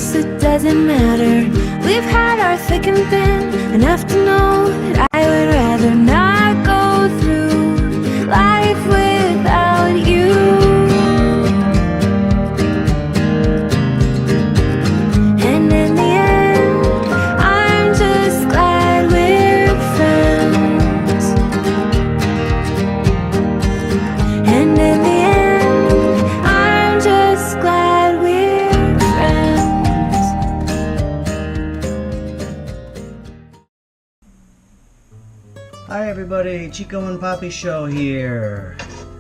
guess it doesn't matter. We've had our thick and thin, enough to know that I would rather not go through life without you. And in the end, I'm just glad we're friends. And in the end, I'm just glad we're friends. Hi everybody, Chico and Poppy show here.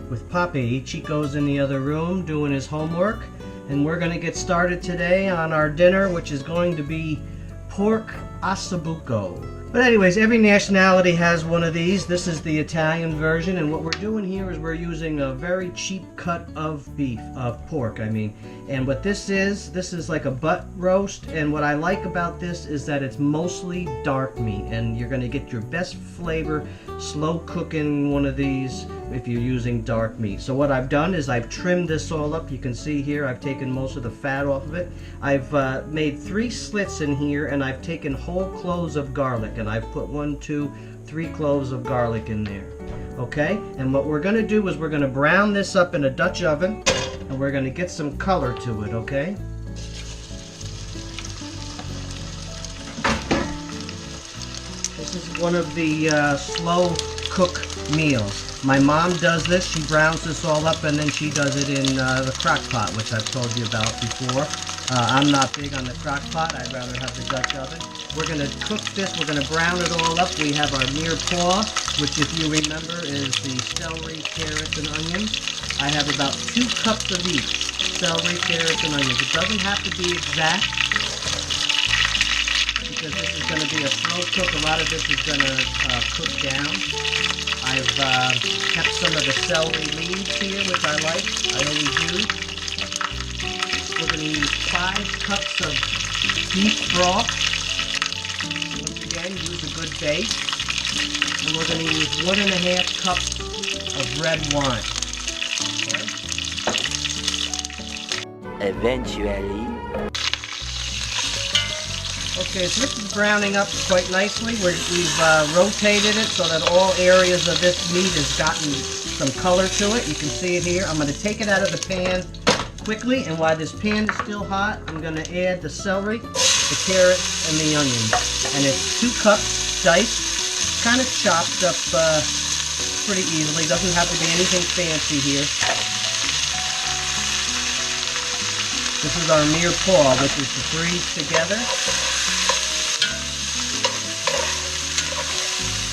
With Poppy, Chico's in the other room doing his homework, and we're going to get started today on our dinner, which is going to be pork osso buco. But anyways, every nationality has one of these. This is the Italian version, and what we're doing here is we're using a very cheap cut of pork, and what this is like a butt roast, and what I like about this is that it's mostly dark meat, and you're going to get your best flavor slow cooking one of these if you're using dark meat. So what I've done is I've trimmed this all up. You can see here I've taken most of the fat off of it. I've made 3 slits in here, and I've taken whole cloves of garlic, and I've put 1, 2, 3 cloves of garlic in there. Okay, and what we're going to do is we're going to brown this up in a Dutch oven, and we're going to get some color to it. Okay, this is one of the slow cook meals. My mom does this. She browns this all up, and then she does it in the crock pot, which I've told you about before. I'm not big on the crock pot. I'd rather have the Dutch oven. We're going to cook this. We're going to brown it all up. We have our mirepoix, which, if you remember, is the celery, carrots, and onions. I have about 2 cups of each: celery, carrots, and onions. It doesn't have to be exact, because this is going to be a slow cook. A lot of this is going to cook down. I've kept some of the celery leaves here, which I like. I always use. We're going to use 5 cups of beef broth. Once again, use a good base. And we're going to use 1½ cups of red wine. Okay. Eventually. Okay, so this is browning up quite nicely. We've rotated it so that all areas of this meat has gotten some color to it. You can see it here. I'm going to take it out of the pan quickly, and while this pan is still hot, I'm going to add the celery, the carrots, and the onions. And it's 2 cups diced, kind of chopped up pretty easily. Doesn't have to be anything fancy here. This is our mirepoix, which is the 3 together.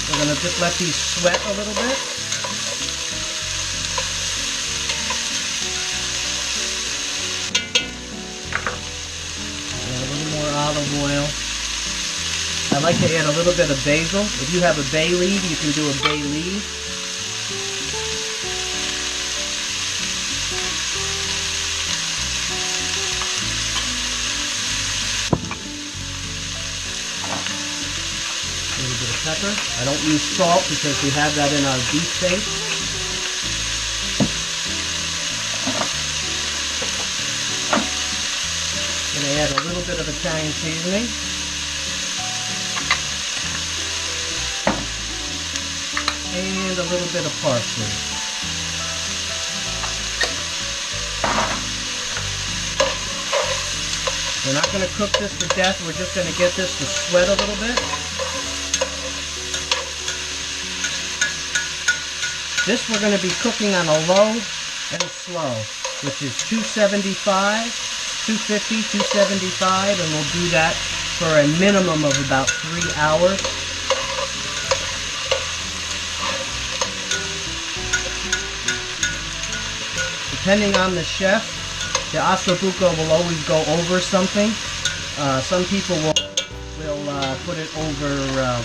We're going to just let these sweat a little bit. Add a little more olive oil. I like to add a little bit of basil. If you have a bay leaf, you can do a bay leaf. Pepper. I don't use salt because we have that in our beef steak. I'm going to add a little bit of Italian seasoning. And a little bit of parsley. We're not going to cook this to death. We're just going to get this to sweat a little bit. This we're going to be cooking on a low and slow, which is 275, 250, 275, and we'll do that for a minimum of about 3 hours. Depending on the chef, the osso buco will always go over something. Some people will put it over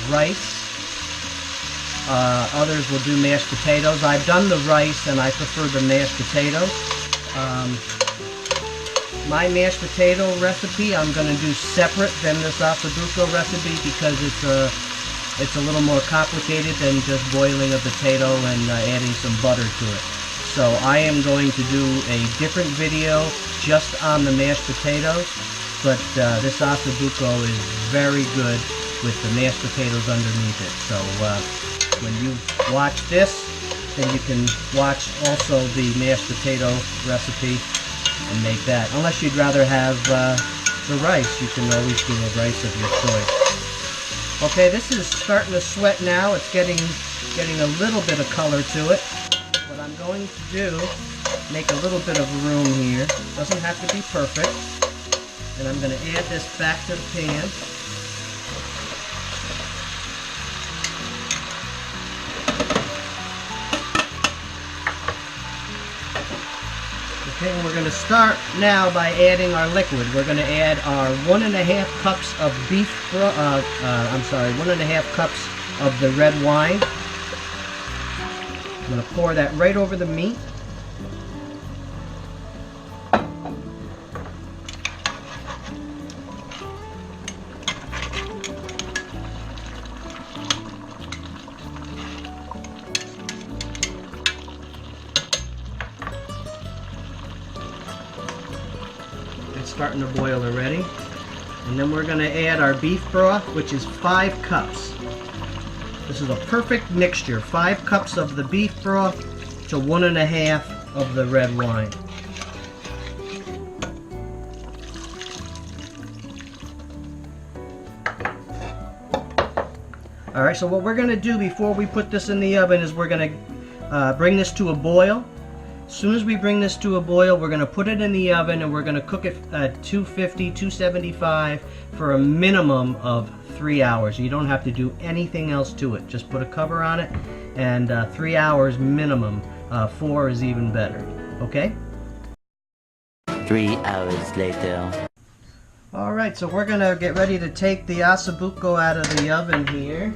rice. Others will do mashed potatoes. I've done the rice, and I prefer the mashed potatoes. My mashed potato recipe I'm going to do separate than this osso buco recipe because it's a little more complicated than just boiling a potato and adding some butter to it. So I am going to do a different video just on the mashed potatoes. but this Osso Buco is very good with the mashed potatoes underneath it. So when you watch this, then you can watch also the mashed potato recipe and make that. Unless you'd rather have the rice, you can always do a rice of your choice. Okay, this is starting to sweat now. It's getting a little bit of color to it. What I'm going to do, make a little bit of room here. Doesn't have to be perfect. And I'm going to add this back to the pan. Okay, and we're going to start now by adding our liquid. We're going to add our 1.5 cups of beef, 1.5 cups of the red wine. I'm going to pour that right over the meat. It's starting to boil already. And then we're going to add our beef broth, which is 5 cups. This is a perfect mixture. 5 cups of the beef broth to 1.5 of the red wine. Alright, so what we're going to do before we put this in the oven is we're going to bring this to a boil. As soon as we bring this to a boil, we're going to put it in the oven and we're going to cook it at 250, 275 for a minimum of 3 hours. You don't have to do anything else to it. Just put a cover on it and 3 hours minimum. 4 is even better. Okay? 3 hours later. Alright, so we're going to get ready to take the Osso Buco out of the oven here.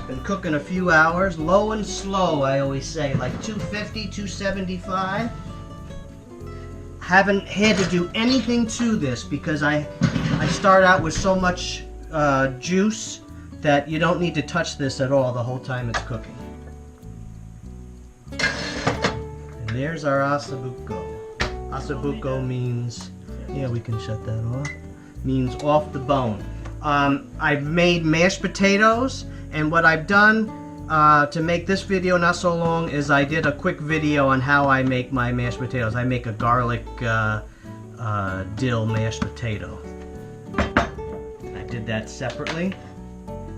Been cooking a few hours, low and slow, I always say, like 250, 275. Haven't had to do anything to this because I start out with so much juice that you don't need to touch this at all the whole time it's cooking. And there's our Osso Buco. Osso Buco means, yeah, we can shut that off, means off the bone. I've made mashed potatoes, and what I've done to make this video not so long is I did a quick video on how I make my mashed potatoes. I make a garlic dill mashed potato. I did that separately.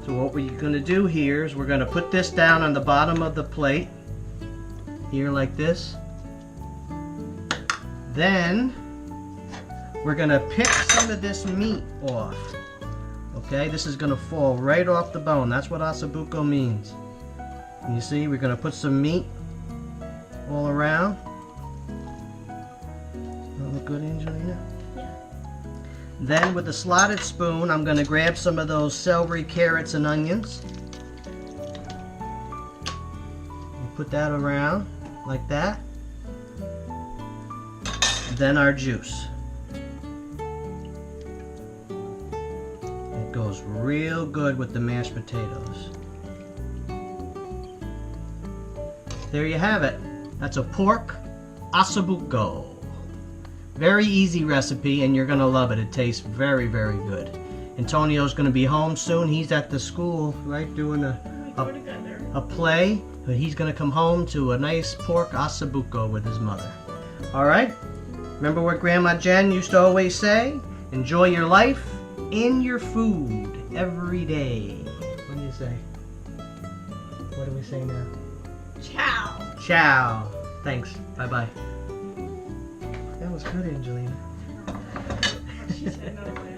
So what we're going to do here is we're going to put this down on the bottom of the plate, here like this. Then we're going to pick some of this meat off. Okay, this is going to fall right off the bone. That's what Osso Buco means. And you see, we're going to put some meat all around. That look good, Angelina? Yeah. Then with a slotted spoon, I'm going to grab some of those celery, carrots, and onions. And put that around like that. Then our juice. It goes real good with the mashed potatoes. There you have it. That's a pork Osso Buco. Very easy recipe and you're going to love it. It tastes very, very good. Antonio's going to be home soon. He's at the school, right, doing a play. But he's going to come home to a nice pork Osso Buco with his mother. Alright? Remember what Grandma Jen used to always say? Enjoy your life in your food every day. What do you say? What do we say now? Chow. Chow. Thanks. Bye-bye. That was good, Angelina. She said no way.